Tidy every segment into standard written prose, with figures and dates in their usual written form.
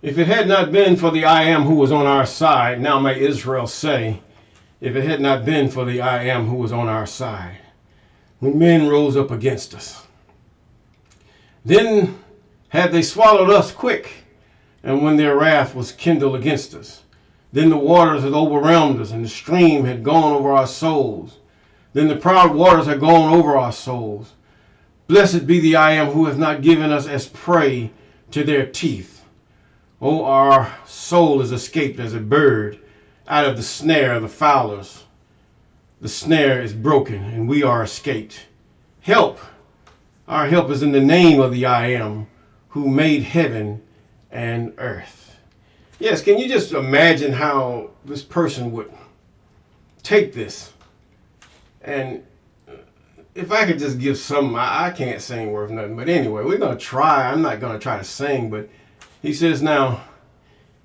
If it had not been for the I am who was on our side, now may Israel say, if it had not been for the I am who was on our side, when men rose up against us, then had they swallowed us quick, and when their wrath was kindled against us, then the waters had overwhelmed us, and the stream had gone over our souls. Then the proud waters had gone over our souls. Blessed be the I am who hath not given us as prey to their teeth. O our soul is escaped as a bird out of the snare of the fowlers. The snare is broken, and we are escaped. Help! Our help is in the name of the I am who made heaven and earth. Yes, can you just imagine how this person would take this? And if I could just give some, I can't sing worth nothing. But anyway, we're going to try. I'm not going to try to sing, but he says now,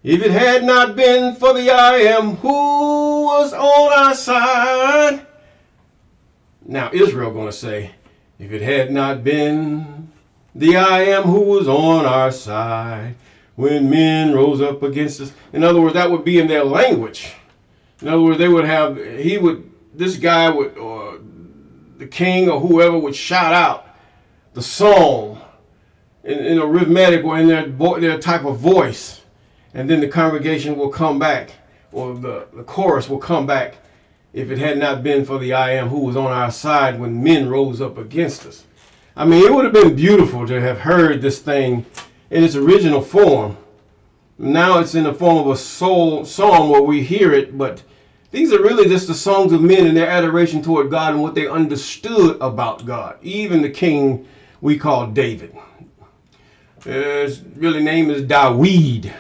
if it had not been for the I am who was on our side. Now Israel going to say, if it had not been the I am who was on our side when men rose up against us. In other words, that would be in their language. In other words, they would have, this guy would, or the king or whoever would shout out the psalm in a rhythmic or in their type of voice. And then the congregation will come back, or the chorus will come back, if it had not been for the I am who was on our side when men rose up against us. I mean, it would have been beautiful to have heard this thing in its original form. Now it's in the form of a song where we hear it, but these are really just the songs of men and their adoration toward God and what they understood about God. Even the king we call David. His really name is Dawid.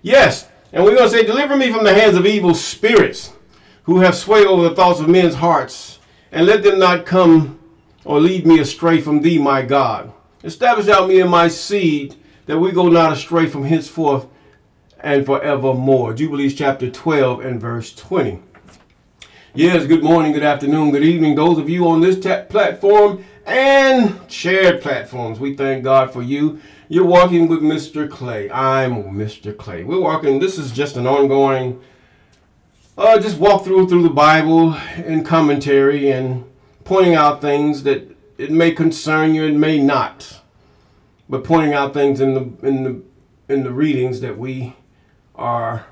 Yes, and we're going to say, deliver me from the hands of evil spirits who have swayed over the thoughts of men's hearts, and let them not come or lead me astray from thee, my God. Establish out me and my seed, that we go not astray from henceforth and forevermore. Jubilees chapter 12 and verse 20. Yes, good morning, good afternoon, good evening. Those of you on this platform and shared platforms, we thank God for you. You're walking with Mr. Clay. I'm Mr. Clay. We're walking, this is just an ongoing, just walk through the Bible and commentary and pointing out things that it may concern you, it may not. But pointing out things in the readings that we are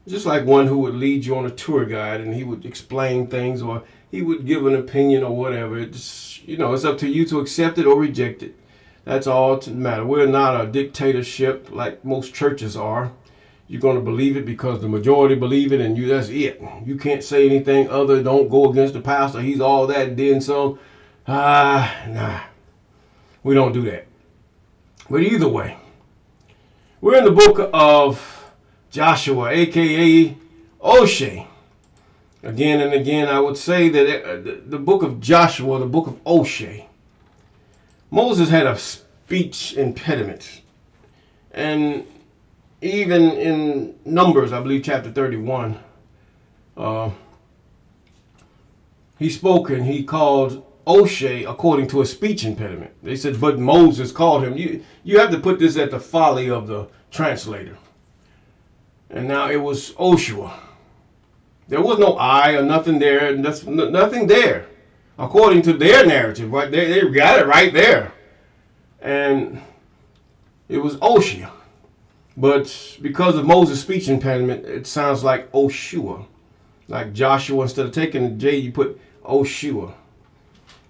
just like one who would lead you on a tour guide, and he would explain things, or he would give an opinion or whatever. It's up to you to accept it or reject it. That's all that matters. We're not a dictatorship like most churches are. You're going to believe it because the majority believe it, and that's it. You can't say anything other. Don't go against the pastor. He's all that and then some. Nah. We don't do that. But either way, we're in the book of Joshua, a.k.a. Oshea. Again and again, I would say that the book of Joshua, the book of Oshea, Moses had a speech impediment. And even in Numbers, I believe chapter 31, he spoke and he called Oshea according to a speech impediment. They said, but Moses called him. You have to put this at the folly of the translator. And now it was Oshua. There was no I or nothing there. That's nothing there. According to their narrative, right? They got it right there. And it was Oshea. But because of Moses' speech impediment, it sounds like Oshua. Like Joshua, instead of taking the J, you put Oshua.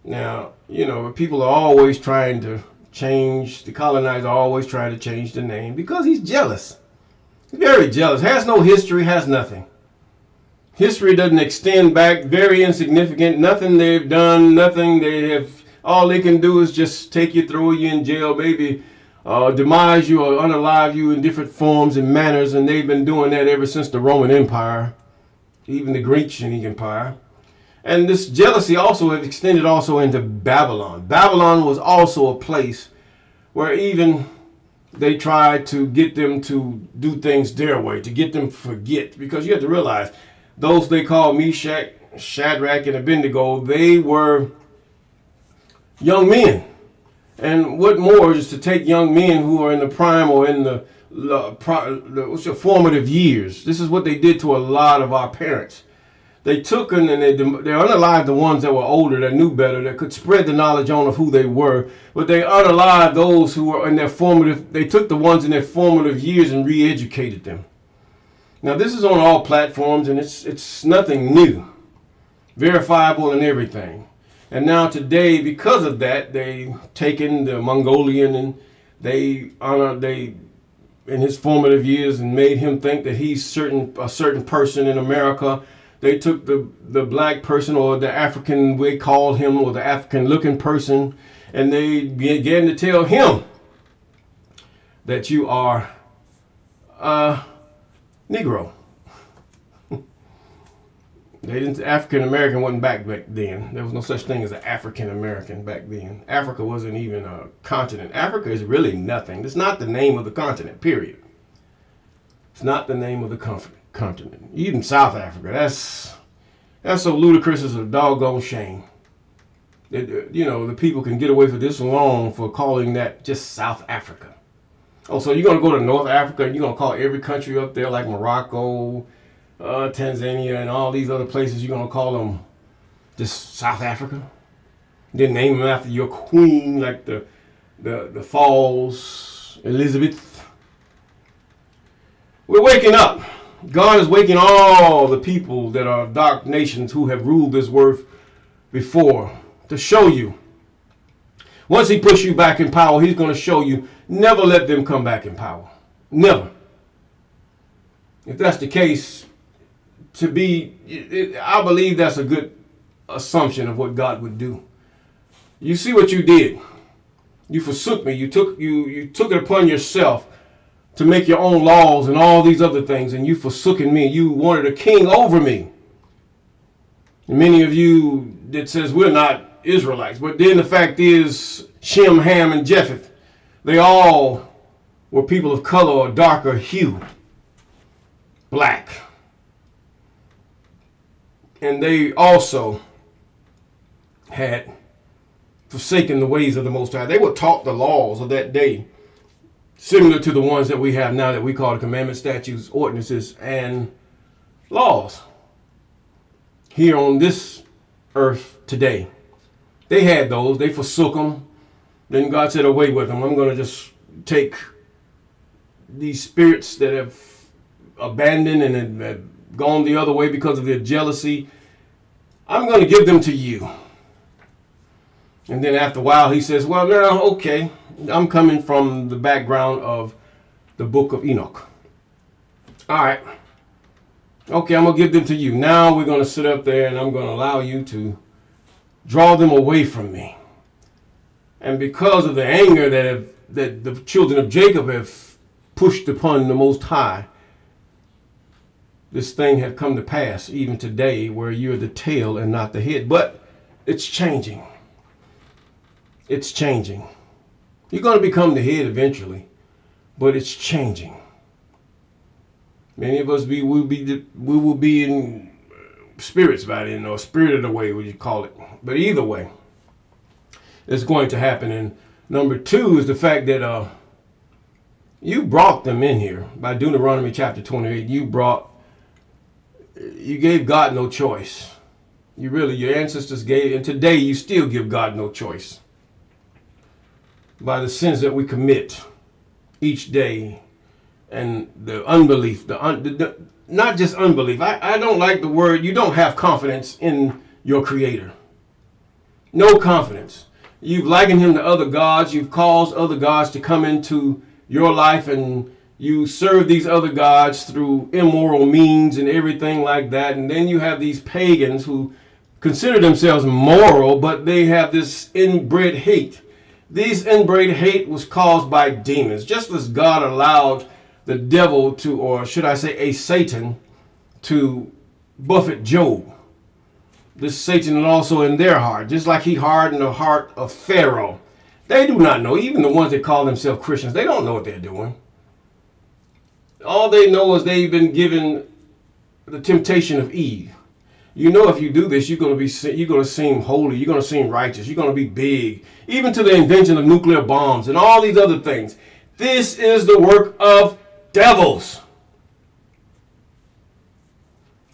Now, people are always trying to change, the colonizer are always trying to change the name because he's jealous. He's very jealous. Has no history, has nothing. History doesn't extend back, very insignificant. Nothing they've done, nothing they have. All they can do is just take you, throw you in jail, maybe demise you or unalive you in different forms and manners. And they've been doing that ever since the Roman Empire, even the Grecian Empire. And this jealousy also has extended also into Babylon. Babylon was also a place where even they tried to get them to do things their way, to get them to forget. Because you have to realize, those they call Meshach, Shadrach, and Abednego, they were young men. And what more is to take young men who are in the prime or in the formative years. This is what they did to a lot of our parents. They took and they unalived the ones that were older, that knew better, that could spread the knowledge on of who they were. But they unalived those who were in their formative. They took the ones in their formative years and re-educated them. Now this is on all platforms, and it's nothing new, verifiable and everything. And now today, because of that, they taken the Mongolian and they in his formative years and made him think that he's a certain person in America. They took the black person, or the African, we called him, or the African looking person, and they began to tell him that you are a Negro. African American wasn't back then. There was no such thing as an African American back then. Africa wasn't even a continent. Africa is really nothing. It's not the name of the continent, period. It's not the name of the continent. Even South Africa, that's so ludicrous, it's a doggone shame. The people can get away for this long for calling that just South Africa. Oh, so you're going to go to North Africa and you're going to call every country up there like Morocco, Tanzania, and all these other places, you're going to call them just South Africa? Then name them after your queen, like the Falls, Elizabeth. We're waking up. God is waking all the people that are dark nations who have ruled this earth before to show you. Once he puts you back in power, he's going to show you. Never let them come back in power. Never. If that's the case, I believe that's a good assumption of what God would do. You see what you did. You forsook me. You took it upon yourself to make your own laws and all these other things, and you forsooken me. You wanted a king over me. And many of you that says we're not Israelites, but then the fact is Shem, Ham, and Japheth, they all were people of color or darker hue, black. And they also had forsaken the ways of the Most High. They were taught the laws of that day, similar to the ones that we have now that we call the commandments, statutes, ordinances, and laws here on this earth today. They had those. They forsook them. Then God said, away with them. I'm going to just take these spirits that have abandoned and have gone the other way because of their jealousy. I'm going to give them to you. And then after a while, he says, well, now, okay, I'm coming from the background of the book of Enoch. All right. Okay, I'm going to give them to you. Now we're going to sit up there and I'm going to allow you to draw them away from me. And because of the anger that the children of Jacob have pushed upon the Most High, this thing has come to pass even today where you're the tail and not the head. But it's changing. It's changing. You're going to become the head eventually, but it's changing. Many of us we will be in spirits by then, or spirited away, what you call it. But either way, it's going to happen. And number two is the fact that you brought them in here by Deuteronomy chapter 28. You gave God no choice. Your ancestors gave, and today you still give God no choice. By the sins that we commit each day and the unbelief, not just unbelief. I don't like the word, you don't have confidence in your Creator. No confidence. You've likened him to other gods. You've caused other gods to come into your life, and you serve these other gods through immoral means and everything like that. And then you have these pagans who consider themselves moral, but they have this inbred hate. This inbred hate was caused by demons, just as God allowed the devil to, or should I say a Satan, to buffet Job. This Satan is also in their heart, just like he hardened the heart of Pharaoh. They do not know, even the ones that call themselves Christians, they don't know what they're doing. All they know is they've been given the temptation of Eve. You know, if you do this, you're going to seem holy. You're going to seem righteous. You're going to be big, even to the invention of nuclear bombs and all these other things. This is the work of devils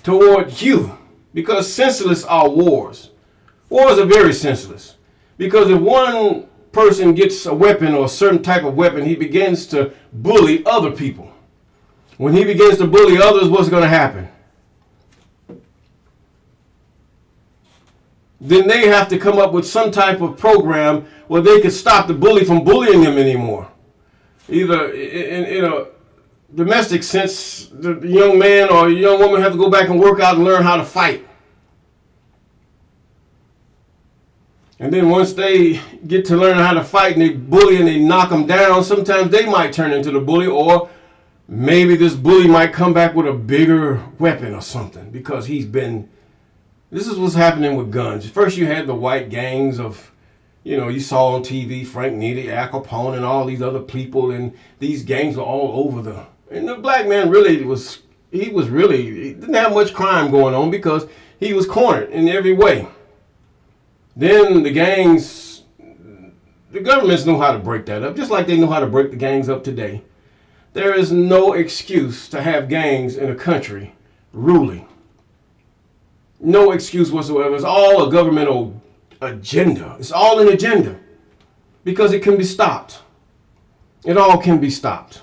toward you, because senseless are wars. Wars are very senseless, because if one person gets a weapon or a certain type of weapon, he begins to bully other people. When he begins to bully others, what's going to happen? Then they have to come up with some type of program where they could stop the bully from bullying them anymore. Either in a domestic sense, the young man or young woman have to go back and work out and learn how to fight. And then once they get to learn how to fight and they bully and they knock them down, sometimes they might turn into the bully, or maybe this bully might come back with a bigger weapon or something, because this is what's happening with guns. First you had the white gangs of, you saw on TV, Frank Neely, Al Capone, and all these other people, and these gangs were all over and the black man really he didn't have much crime going on because he was cornered in every way. Then the gangs, the governments know how to break that up, just like they know how to break the gangs up today. There is no excuse to have gangs in a country ruling. No excuse whatsoever. It's all a governmental agenda. It's all an agenda because it can be stopped. It all can be stopped.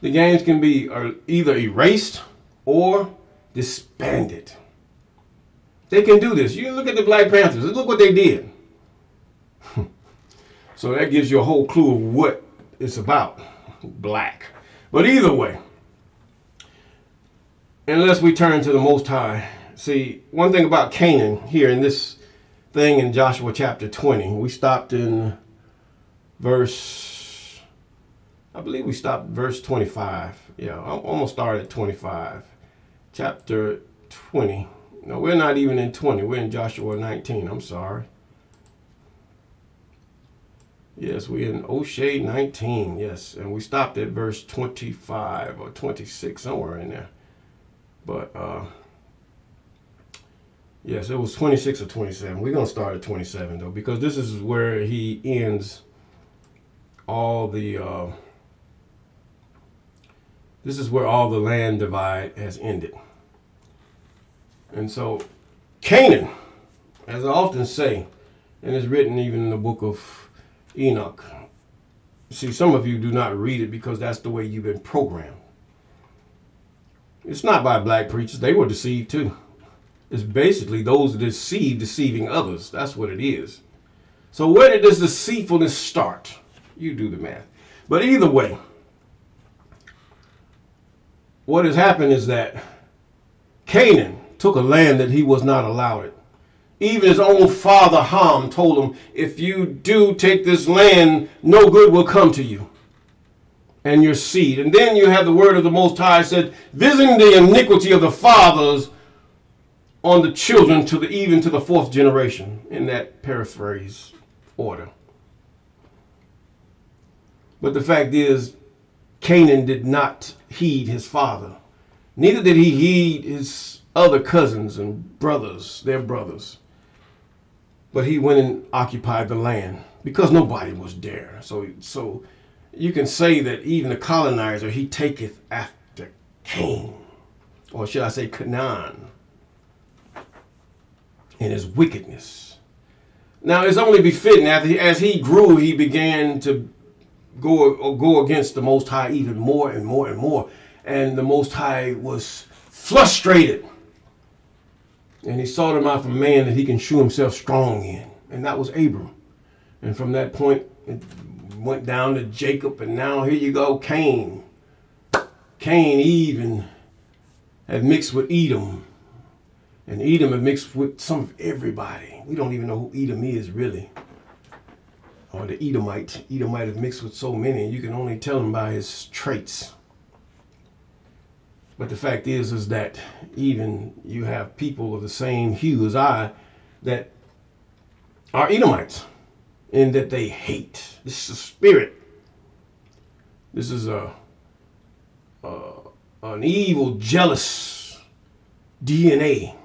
The gangs can be either erased or disbanded. They can do this. You look at the Black Panthers. Look what they did. So that gives you a whole clue of what it's about. Black. But either way, unless we turn to the Most High. See, one thing about Canaan here in this thing in Joshua chapter 20, we stopped in verse 25. Yeah, I'm almost started at 25. Chapter 20. No, we're not even in 20. We're in Joshua 19. I'm sorry. Yes, we're in Oshea 19. Yes, and we stopped at verse 25 or 26, somewhere in there. But, yes, it was 26 or 27. We're going to start at 27, though, because this is where he ends all the, this is where all the land divide has ended. And so, Canaan, as I often say, and it's written even in the book of Enoch. See, some of you do not read it because that's the way you've been programmed. It's not by black preachers. They were deceived too. It's basically those deceiving others. That's what it is. So where did this deceitfulness start? You do the math. But either way, what has happened is that Canaan took a land that he was not allowed it. Even his own father Ham told him, if you do take this land, no good will come to you and your seed. And then you have the word of the Most High said, visiting the iniquity of the fathers on the children even to the fourth generation, in that paraphrase order. But the fact is, Canaan did not heed his father. Neither did he heed his other cousins and brothers, their brothers. But he went and occupied the land because nobody was there. So you can say that even the colonizer, he taketh after Cain, or should I say Canaan, in his wickedness. Now it's only befitting as he grew, he began to go against the Most High even more and more and more. And the Most High was frustrated. And he sought him out for a man that he can shew himself strong in. And that was Abram. And from that point, it went down to Jacob. And now here you go, Cain. Cain even had mixed with Edom. And Edom had mixed with some of everybody. We don't even know who Edom is, really. Or the Edomite. Edomite have mixed with so many. You can only tell him by his traits. But the fact is that even you have people of the same hue as I that are Edomites, in that they hate. This is a spirit. This is an evil, jealous DNA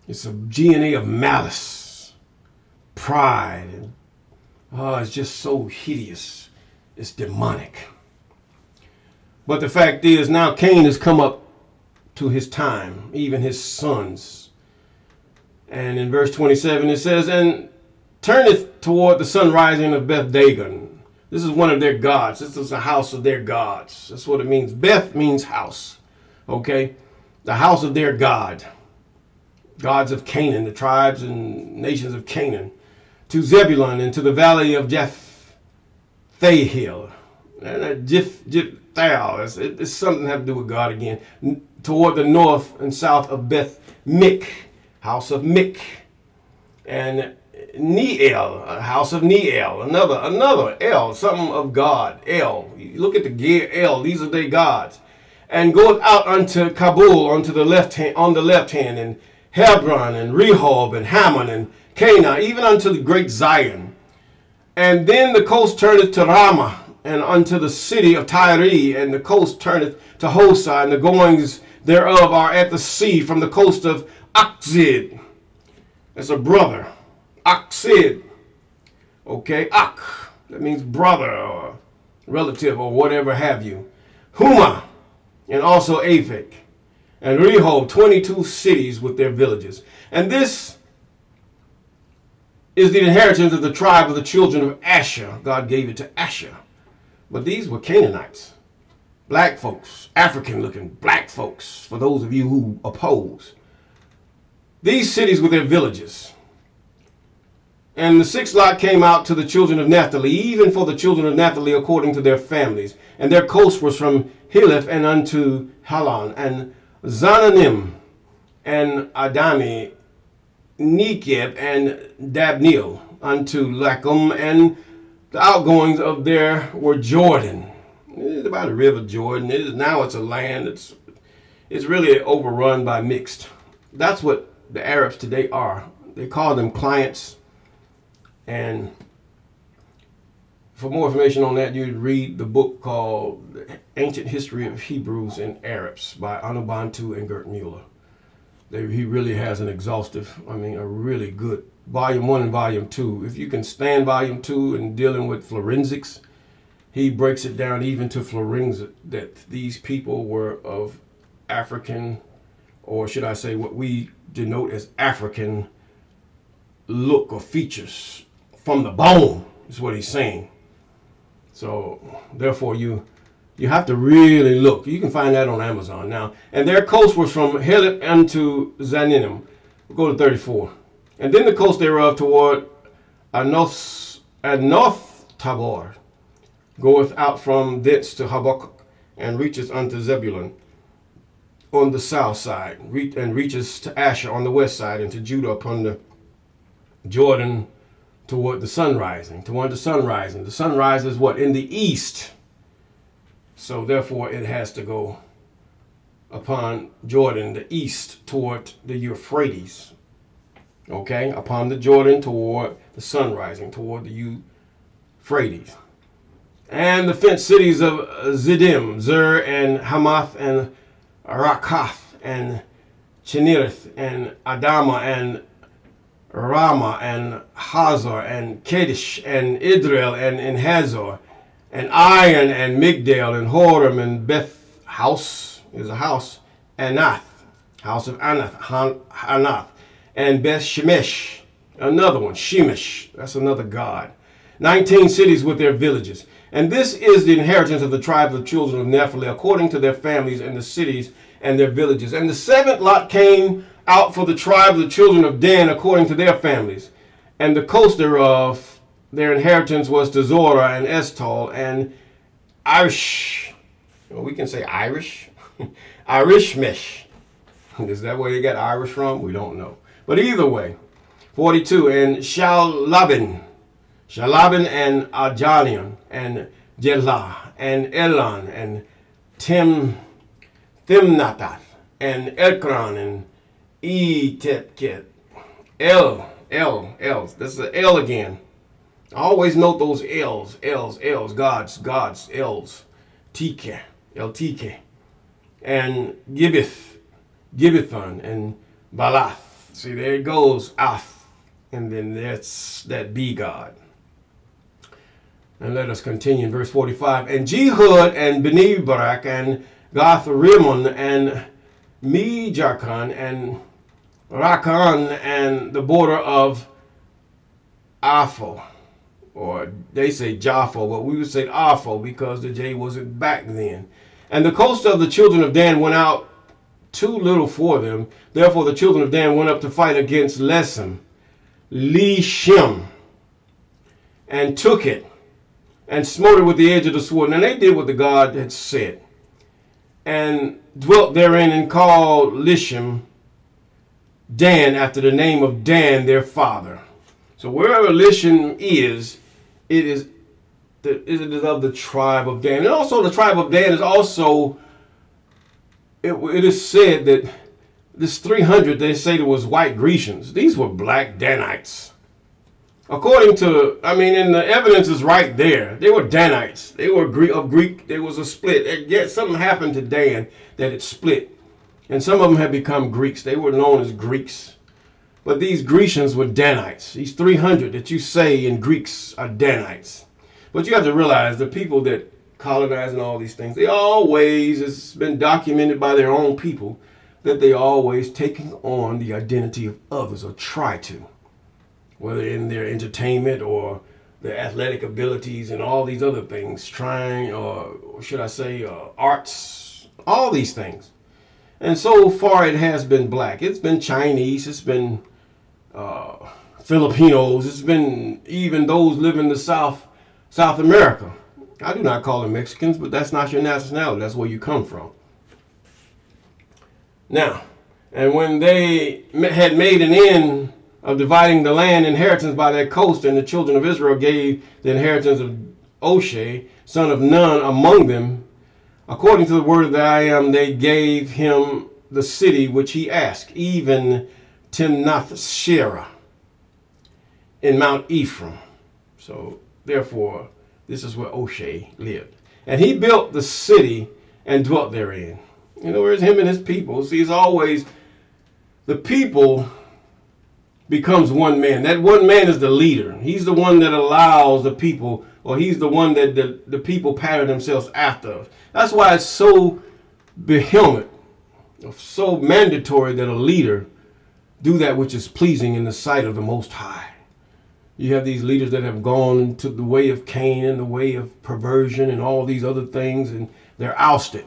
It's a DNA of malice, pride, and it's just so hideous. It's demonic. But the fact is, now Cain has come up to his time, even his sons. And in verse 27 it says, and turneth toward the sun rising of Beth Dagon. This is one of their gods. This is a house of their gods. That's what it means. Beth means house. Okay? The house of their God. Gods of Canaan, the tribes and nations of Canaan. To Zebulun and to the valley of Jephthahel. It's something to have to do with God again. Toward the north and south of Beth Mik, house of Mik. And Neel, a house of Neel, another El, something of God, El. You look at the gear El, these are their gods. And goeth out unto Kabul on the left hand, and Hebron and Rehob and Hammon and Canaan, even unto the great Zion. And then the coast turneth to Ramah, and unto the city of Tyre, and the coast turneth to Hosah, and the goings thereof are at the sea, from the coast of Akzid. That's a brother. Aksid. Okay, Ak. That means brother or relative or whatever have you. Huma. And also Aphek. And Rehob, 22 cities with their villages. And this is the inheritance of the tribe of the children of Asher. God gave it to Asher. But these were Canaanites. Black folks. African-looking black folks. For those of you who oppose. These cities with their villages. And the sixth lot came out to the children of Naphtali, even for the children of Naphtali according to their families. And their coast was from Hileph and unto Halon, and Zananim, and Adami, Nekeb, and Dabneel, unto Lachum, and the outgoings of there were Jordan. It is about the river Jordan. Now it's a land. It's really overrun by mixed. That's what the Arabs today are. They call them clients. And for more information on that, you'd read the book called The Ancient History of Hebrews and Arabs by Anubantu and Gert Mueller. He really has an exhaustive, a really good volume 1 and volume 2. If you can stand volume 2 and dealing with forensics, he breaks it down even to forensic that these people were of African, or should I say what we denote as African look or features from the bone is what he's saying. So therefore you have to really look. You can find that on Amazon now. And their coast was from Helip unto Zananim. We'll go to 34. And then the coast thereof toward Anoth Tabor goeth out from thence to Habakkuk, and reaches unto Zebulun on the south side, and reaches to Asher on the west side, and to Judah upon the Jordan toward the sun rising. The sun rises what? In the east. So therefore it has to go upon Jordan, the east, toward the Euphrates. Okay? Upon the Jordan toward the sun rising, toward the Euphrates. And the fenced cities of Ziddim, Zer, and Hamath, and Rakath, and Chinirith, and Adama, and Ramah, and Hazor, and Kadesh, and Idrel, and Hazor, and Iron, and Migdal, and Horem, and Beth House is a house, Anath, house of Anath, and Beth Shemesh, another one, Shemesh, that's another god. 19 cities with their villages. And this is the inheritance of the tribe of the children of Naphtali, according to their families and the cities and their villages. And the seventh lot came out for the tribe of the children of Dan, according to their families. And the coast thereof, their inheritance was to Zorah and Estal and Irish. Well, we can say Irish. Irishmesh. Is that where they got Irish from? We don't know. But either way. 42. And Shalabin and Ajanian and Jelah and Elon and Timnatath and Ekron and Etepket. L's. This is an L again. I always note those L's, gods, L's. TK, LTK. And Gibbethon and Balath, See, there it goes, Af, and then that's that be God. And let us continue in verse 45. And Jehud and Beni-Barak and Gath-Rimmon and Mejarkon and Rakan and the border of Apho, or they say Japho, but we would say Apho because the J wasn't back then. And the coast of the children of Dan went out too little for them. Therefore the children of Dan went up to fight against Lesem, Lishem, and took it, and smote it with the edge of the sword. And they did what the God had said, and dwelt therein, and called Lishem Dan, after the name of Dan their father. So wherever Lishem is, it is of the tribe of Dan. And also the tribe of Dan is also, it is said that this 300, they say there was white Grecians. These were black Danites. According to, and the evidence is right there. They were Danites. They were of Greek. There was a split. Yet something happened to Dan that it split. And some of them had become Greeks. They were known as Greeks. But these Grecians were Danites. These 300 that you say in Greeks are Danites. But you have to realize the people that colonize and all these things, they always, it's been documented by their own people, that they always taking on the identity of others, or try to. Whether in their entertainment or their athletic abilities and all these other things, trying, or should I say, arts, all these things. And so far it has been black. It's been Chinese. It's been Filipinos. It's been even those living in South America. I do not call them Mexicans, but that's not your nationality. That's where you come from. Now, and when they had made an end of dividing the land inheritance by their coast, and the children of Israel gave the inheritance of Oshea, son of Nun, among them, according to the word of the I Am, they gave him the city which he asked, even Timnath-Sherah in Mount Ephraim. So, therefore, this is where Oshea lived. And he built the city and dwelt therein. In other words, him and his people. See, it's always the people becomes one man. That one man is the leader. He's the one that allows the people, or he's the one that the people pattern themselves after. That's why it's so behemoth, so mandatory that a leader do that which is pleasing in the sight of the Most High. You have these leaders that have gone to the way of Canaan, the way of perversion and all these other things, and they're ousted.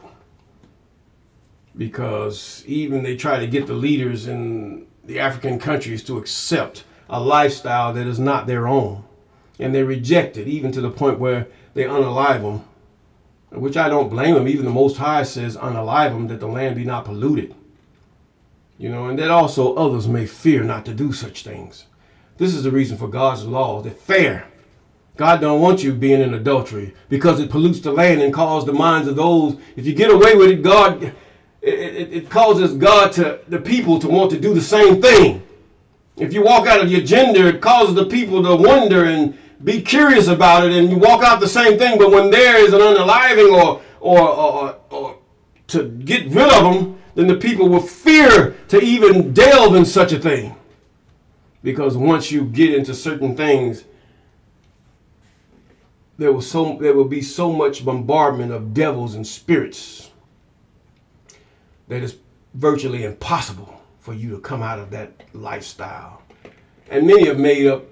Because even they try to get the leaders in the African countries to accept a lifestyle that is not their own. And they reject it, even to the point where they unalive them, which I don't blame them. Even the Most High says, unalive them, that the land be not polluted. And that also others may fear not to do such things. This is the reason for God's law. They're fair. God don't want you being in adultery because it pollutes the land and causes the minds of those. If you get away with it, God, it causes God the people to want to do the same thing. If you walk out of your gender, it causes the people to wonder and be curious about it, and you walk out the same thing. But when there is an unaliving or to get rid of them, then the people will fear to even delve in such a thing. Because once you get into certain things, there will be so much bombardment of devils and spirits that it's virtually impossible for you to come out of that lifestyle. And many have made up,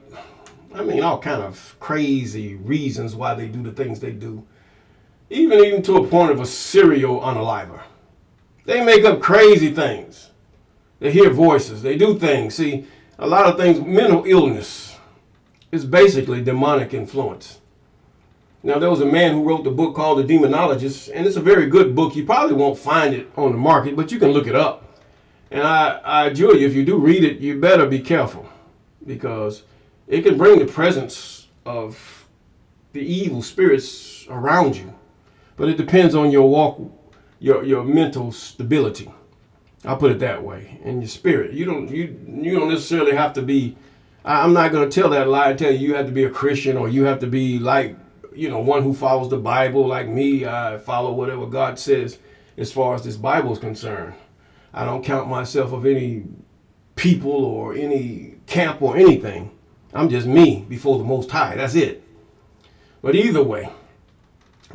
all kind of crazy reasons why they do the things they do. Even to a point of a serial unaliver. They make up crazy things. They hear voices. They do things. See, a lot of things, mental illness is basically demonic influence. Now, there was a man who wrote the book called The Demonologist, and it's a very good book. You probably won't find it on the market, but you can look it up. And I adjure you, if you do read it, you better be careful, because it can bring the presence of the evil spirits around you. But it depends on your walk, your mental stability. I'll put it that way. And your spirit. You don't necessarily have to be, I'm not going to tell that lie and tell you have to be a Christian, or you have to be like, one who follows the Bible like me. I follow whatever God says as far as this Bible is concerned. I don't count myself of any people or any camp or anything. I'm just me before the Most High. That's it. But either way,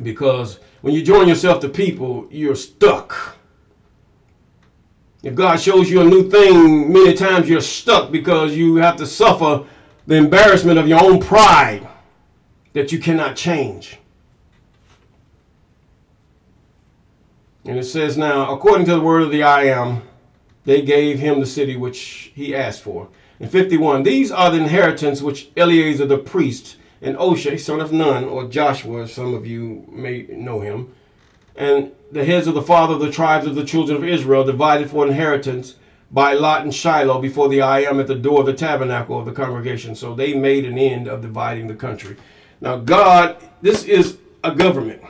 because when you join yourself to people, you're stuck. If God shows you a new thing, many times you're stuck because you have to suffer the embarrassment of your own pride that you cannot change. And it says now, according to the word of the I am, they gave him the city which he asked for. In 51, these are the inheritance which Eleazar the priest and Oshea, son of Nun, or Joshua, some of you may know him, and the heads of the father of the tribes of the children of Israel divided for inheritance by lot in Shiloh before the I am at the door of the tabernacle of the congregation. So they made an end of dividing the country. Now God, this is a government.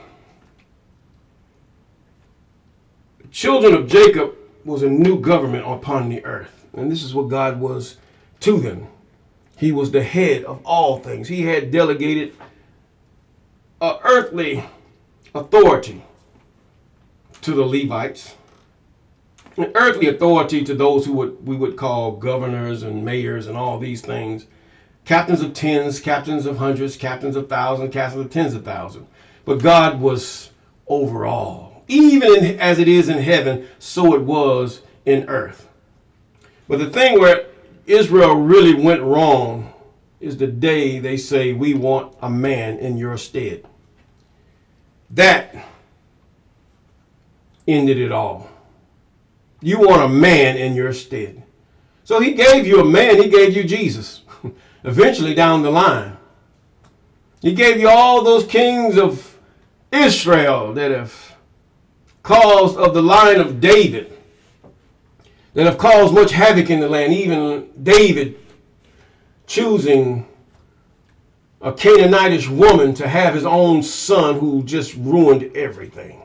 The children of Jacob was a new government upon the earth. And this is what God was to them. He was the head of all things. He had delegated earthly authority to the Levites, an earthly authority to those who we would call governors and mayors and all these things, captains of tens, captains of hundreds, captains of thousands, captains of tens of thousands. But God was over all. Even as it is in heaven, so it was in earth. But the thing where Israel really went wrong is the day they say, we want a man in your stead. That ended it all. You want a man in your stead. So he gave you a man. He gave you Jesus. Eventually down the line. He gave you all those kings of Israel that have caused, of the line of David, that have caused much havoc in the land. Even David choosing a Canaanitish woman to have his own son who just ruined everything.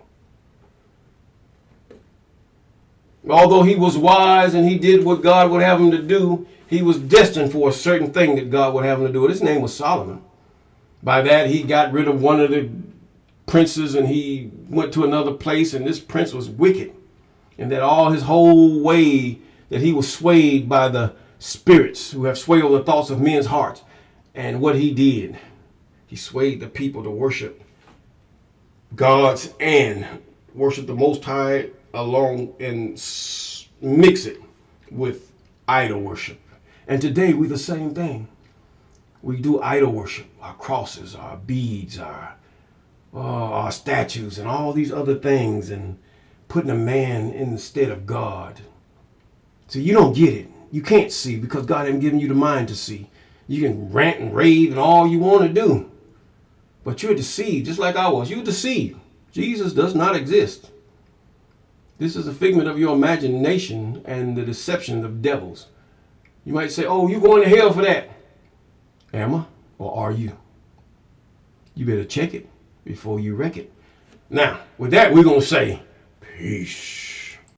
Although he was wise and he did what God would have him to do, he was destined for a certain thing that God would have him to do. His name was Solomon. By that, he got rid of one of the princes and he went to another place, and this prince was wicked. And that all his whole way, that he was swayed by the spirits who have swayed over the thoughts of men's hearts. And what he did, he swayed the people to worship gods and worship the Most High along and mix it with idol worship. And today we're the same thing. We do idol worship, our crosses, our beads, our statues, and all these other things, and putting a man in the stead of God. So you don't get it. You can't see because God hasn't given you the mind to see. You can rant and rave and all you want to do, but you're deceived, just like I was. You're deceived. Jesus does not exist. This is a figment of your imagination and the deception of devils. You might say, oh, you're going to hell for that. Am I? Or are you? You better check it before you wreck it. Now, with that, we're going to say, peace.